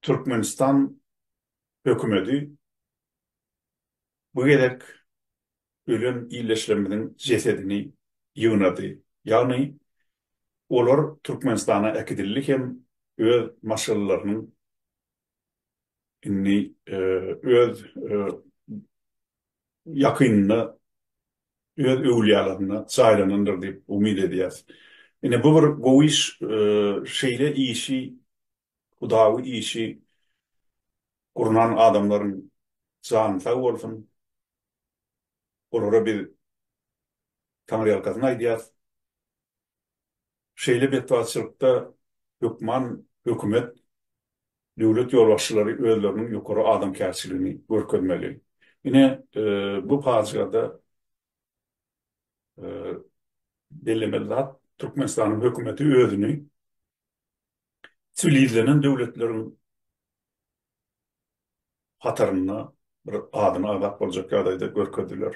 Türkmenistan hökümeti bu gerek ölen iyileşleminin cesedini yığınadı. Yani olar Türkmenistan'a ekidillik hem öz maşallarının öz yakınını, öz öwliýalaryna saýlanandyr diýip umyd edýär. Ine bu bir goýuş şeýle işi, hudawy işi gurunan adamlaryň jany sag bolsun, olara bir taňry ýalkasyny aýdýar. Şeýle betwaçylykda hökümet, döwlet ýolbaşçylary özleriniň ýokary adamkärçiligini görkezmeli. Ine bu paçyada bellemeli zat Türkmenistanyň hökümeti özüni sivilizlenen döwletleriň hataryna bir adyna azap boljak ýagdaýda görkezdiler.